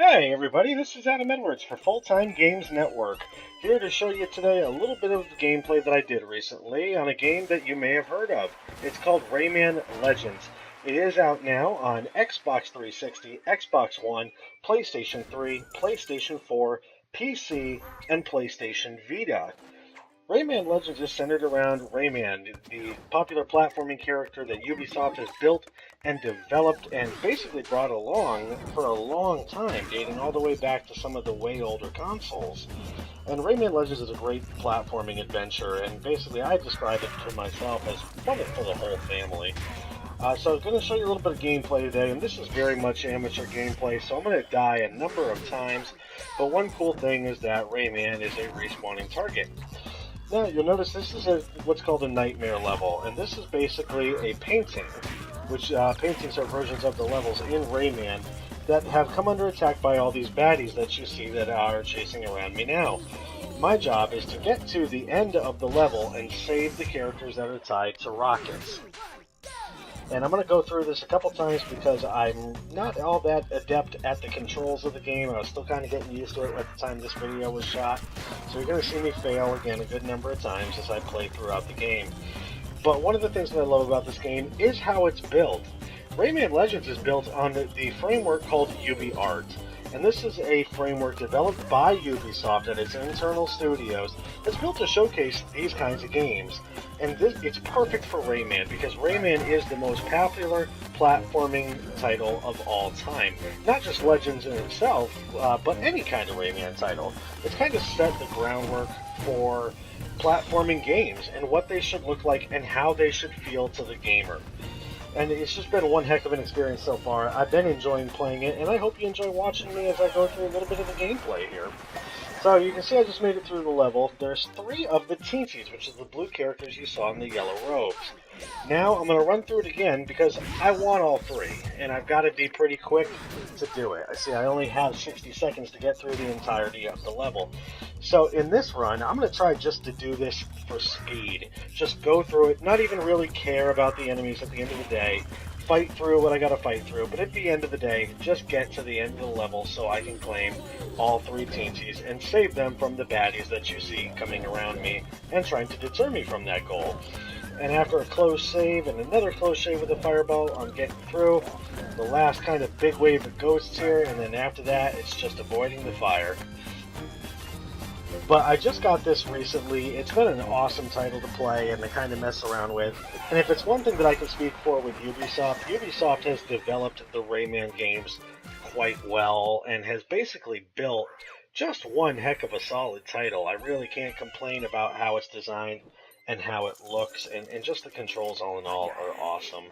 Hey everybody, this is Adam Edwards for Full Time Games Network, here to show you today a little bit of gameplay that I did recently on a game that you may have heard of. It's called Rayman Legends. It is out now on Xbox 360, Xbox One, PlayStation 3, PlayStation 4, PC, and PlayStation Vita. Rayman Legends is centered around Rayman, the popular platforming character that Ubisoft has built and developed and basically brought along for a long time, dating all the way back to some of the way older consoles. And Rayman Legends is a great platforming adventure, and basically I describe it to myself as fun for the whole family. So I'm going to show you a little bit of gameplay today, and this is very much amateur gameplay, so I'm going to die a number of times, but one cool thing is that Rayman is a respawning target. Now, you'll notice this is what's called a nightmare level, and this is basically a painting, which paintings are versions of the levels in Rayman that have come under attack by all these baddies that you see that are chasing around me now. My job is to get to the end of the level and save the characters that are tied to rockets. And I'm going to go through this a couple times because I'm not all that adept at the controls of the game. I was still kind of getting used to it at the time this video was shot. So you're going to see me fail again a good number of times as I play throughout the game. But one of the things that I love about this game is how it's built. Rayman Legends is built on the framework called UbiArt. And this is a framework developed by Ubisoft at its internal studios that's built to showcase these kinds of games. And it's perfect for Rayman because Rayman is the most popular platforming title of all time. Not just Legends in itself, but any kind of Rayman title. It's kind of set the groundwork for platforming games and what they should look like and how they should feel to the gamer. And it's just been one heck of an experience so far. I've been enjoying playing it, and I hope you enjoy watching me as I go through a little bit of the gameplay here. So you can see I just made it through the level. There's 3 of the Teensies, which is the blue characters you saw in the yellow robes. Now I'm going to run through it again because I want all 3, and I've got to be pretty quick to do it. I see I only have 60 seconds to get through the entirety of the level. So in this run, I'm going to try just to do this for speed. Just go through it, not even really care about the enemies at the end of the day. Fight through what I gotta fight through, but at the end of the day, just get to the end of the level so I can claim all 3 Teensies and save them from the baddies that you see coming around me and trying to deter me from that goal. And after a close save and another close save with a fireball, I'm getting through the last kind of big wave of ghosts here, and then after that, it's just avoiding the fire. But I just got this recently. It's been an awesome title to play and to kind of mess around with. And if it's one thing that I can speak for with Ubisoft, Ubisoft has developed the Rayman games quite well and has basically built just one heck of a solid title. I really can't complain about how it's designed and how it looks, and just the controls all in all are awesome.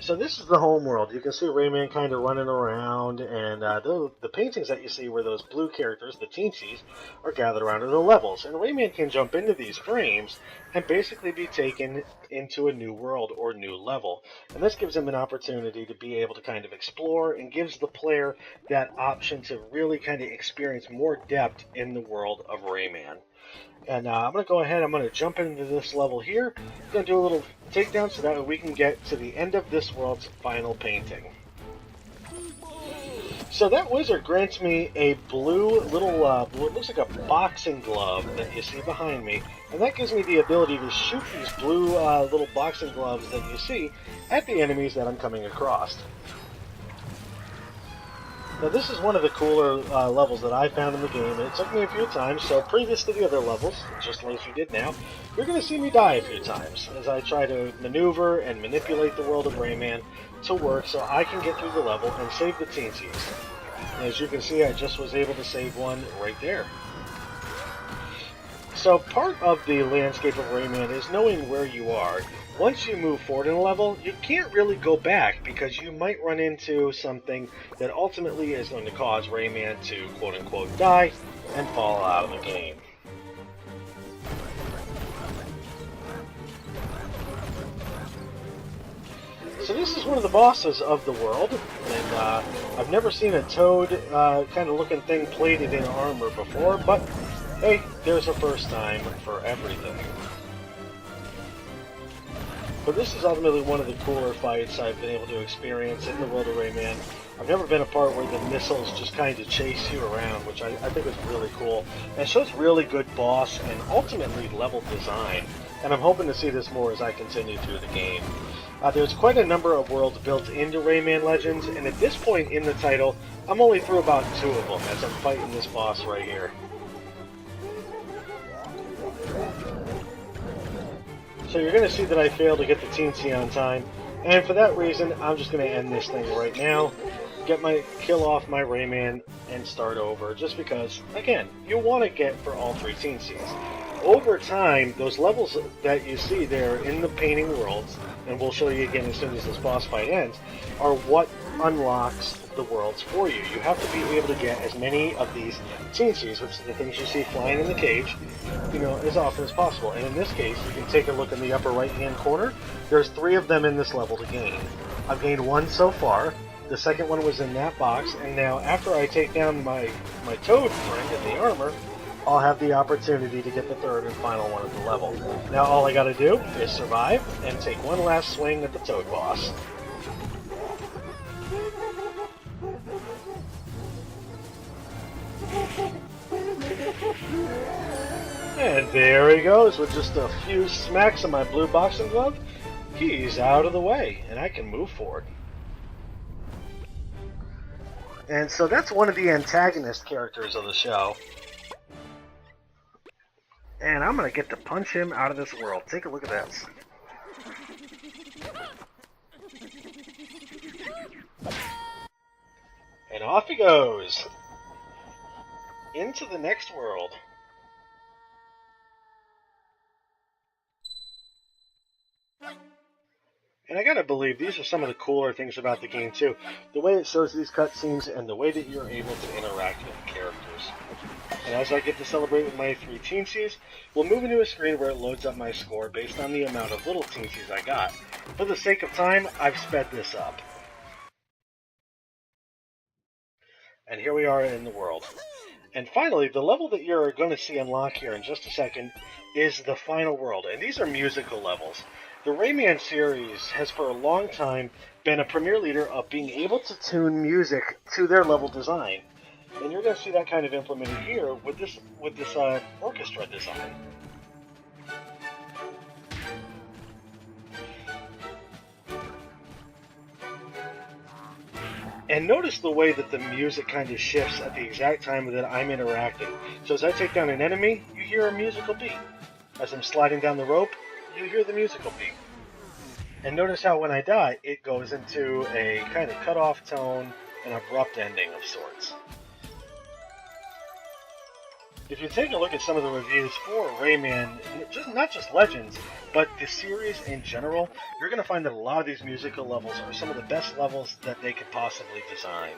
So this is the home world. You can see Rayman kind of running around, and the paintings that you see where those blue characters, the Teensies, are gathered around in the levels. And Rayman can jump into these frames and basically be taken into a new world or new level. And this gives him an opportunity to be able to kind of explore and gives the player that option to really kind of experience more depth in the world of Rayman. And I'm going to go ahead, I'm going to jump into this level here. I'm going to do a little takedown so that way we can get to the end of this world's final painting. So that wizard grants me a blue little, it looks like a boxing glove that you see behind me. And that gives me the ability to shoot these blue little boxing gloves that you see at the enemies that I'm coming across. Now this is one of the cooler levels that I found in the game, and it took me a few times, so previous to the other levels, just like you did now, you're going to see me die a few times as I try to maneuver and manipulate the world of Rayman to work so I can get through the level and save the Teensies. And as you can see, I just was able to save one right there. So part of the landscape of Rayman is knowing where you are. Once you move forward in a level, you can't really go back because you might run into something that ultimately is going to cause Rayman to quote-unquote die and fall out of the game. So this is one of the bosses of the world, and I've never seen a toad kind of looking thing plated in armor before, but hey, there's a first time for everything. But this is ultimately one of the cooler fights I've been able to experience in the world of Rayman. I've never been a part where the missiles just kind of chase you around, which I think is really cool. And it shows really good boss and ultimately level design. And I'm hoping to see this more as I continue through the game. There's quite a number of worlds built into Rayman Legends, and at this point in the title, I'm only through about 2 of them as I'm fighting this boss right here. So you're going to see that I failed to get the teensy on time, and for that reason, I'm just going to end this thing right now, get my kill off my Rayman, and start over, just because, again, you want to get for all 3 teensies. Over time, those levels that you see there in the painting worlds, and we'll show you again as soon as this boss fight ends, are what unlocks the worlds for you. You have to be able to get as many of these teensies, which are the things you see flying in the cage, as often as possible. And in this case, you can take a look in the upper right-hand corner. There's 3 of them in this level to gain. I've gained 1 so far. The second one was in that box, and now after I take down my Toad friend in the armor, I'll have the opportunity to get the 3rd and final one of the level. Now all I gotta do is survive and take one last swing at the Toad boss. And there he goes with just a few smacks of my blue boxing glove. He's out of the way, and I can move forward. And so that's one of the antagonist characters of the show. And I'm going to get to punch him out of this world. Take a look at this. And off he goes. Into the next world. And I gotta believe these are some of the cooler things about the game too. The way it shows these cutscenes and the way that you're able to interact with the characters. And as I get to celebrate with my 3 teensies, we'll move into a screen where it loads up my score based on the amount of little teensies I got. For the sake of time, I've sped this up. And here we are in the world. And finally, the level that you're going to see unlock here in just a second is the final world. And these are musical levels. The Rayman series has for a long time been a premier leader of being able to tune music to their level design. And you're going to see that kind of implemented here with this orchestra design. And notice the way that the music kind of shifts at the exact time that I'm interacting. So as I take down an enemy, you hear a musical beat. As I'm sliding down the rope, you hear the musical beat. And notice how when I die, it goes into a kind of cut-off tone, an abrupt ending of sorts. If you take a look at some of the reviews for Rayman, not just Legends, but the series in general, you're going to find that a lot of these musical levels are some of the best levels that they could possibly design.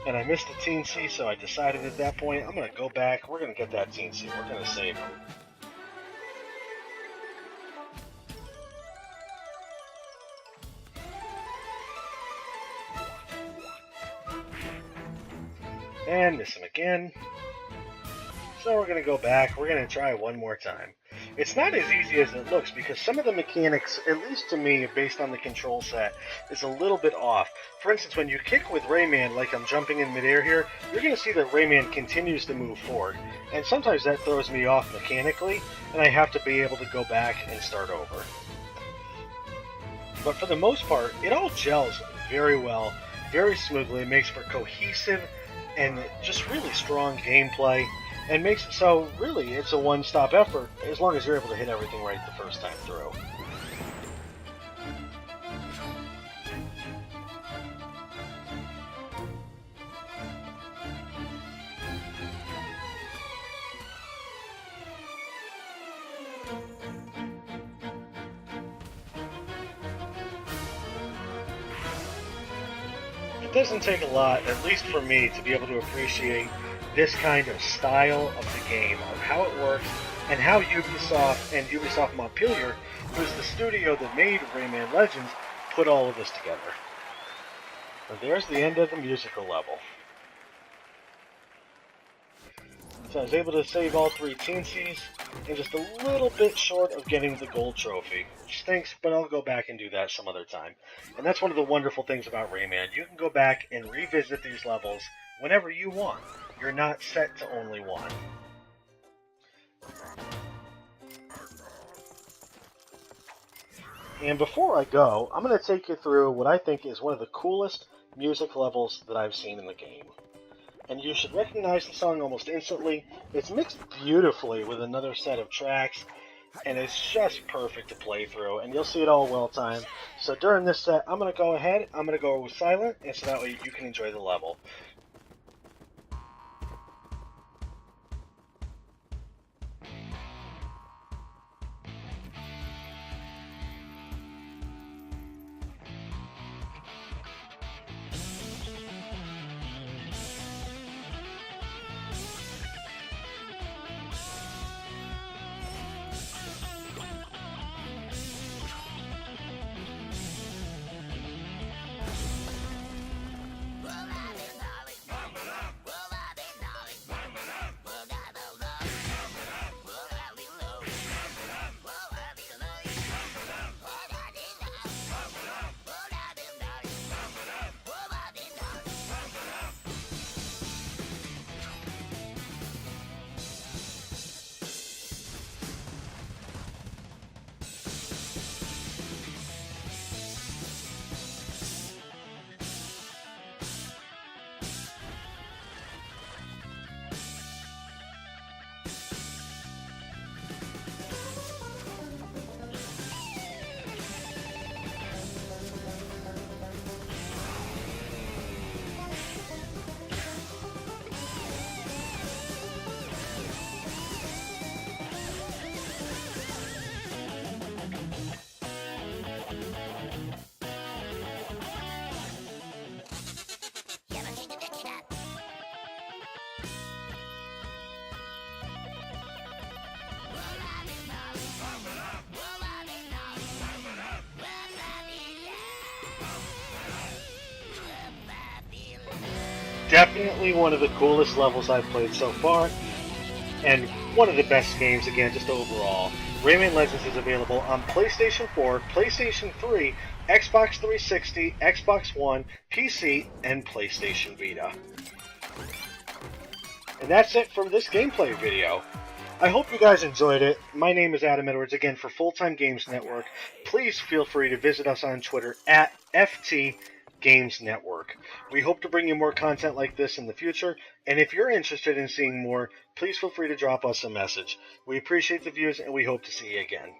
And I missed the teensy, so I decided at that point, I'm going to go back, we're going to get that teensy, we're going to save him. And miss him again. So we're going to go back, we're going to try one more time. It's not as easy as it looks because some of the mechanics, at least to me, based on the control set, is a little bit off. For instance, when you kick with Rayman, like I'm jumping in midair here, you're going to see that Rayman continues to move forward. And sometimes that throws me off mechanically, and I have to be able to go back and start over. But for the most part, it all gels very well, very smoothly. It makes for cohesive and just really strong gameplay. And makes it so, really, it's a one-stop effort, as long as you're able to hit everything right the first time through. It doesn't take a lot, at least for me, to be able to appreciate this kind of style of the game, of how it works, and how Ubisoft and Ubisoft Montpellier, who's the studio that made Rayman Legends, put all of this together. And there's the end of the musical level. So I was able to save all 3 teensies, and just a little bit short of getting the gold trophy. Which stinks, but I'll go back and do that some other time. And that's one of the wonderful things about Rayman. You can go back and revisit these levels whenever you want. You're not set to only one. And before I go, I'm going to take you through what I think is one of the coolest music levels that I've seen in the game. And you should recognize the song almost instantly. It's mixed beautifully with another set of tracks, and it's just perfect to play through, and you'll see it all well timed. So during this set, I'm going to go ahead, I'm going to go with silent, and so that way you can enjoy the level. Definitely one of the coolest levels I've played so far, and one of the best games, again, just overall. Rayman Legends is available on PlayStation 4, PlayStation 3, Xbox 360, Xbox One, PC, and PlayStation Vita. And that's it for this gameplay video. I hope you guys enjoyed it. My name is Adam Edwards, again, for Full Time Games Network. Please feel free to visit us on Twitter at FT Games Network. We hope to bring you more content like this in the future, and if you're interested in seeing more, please feel free to drop us a message. We appreciate the views, and we hope to see you again.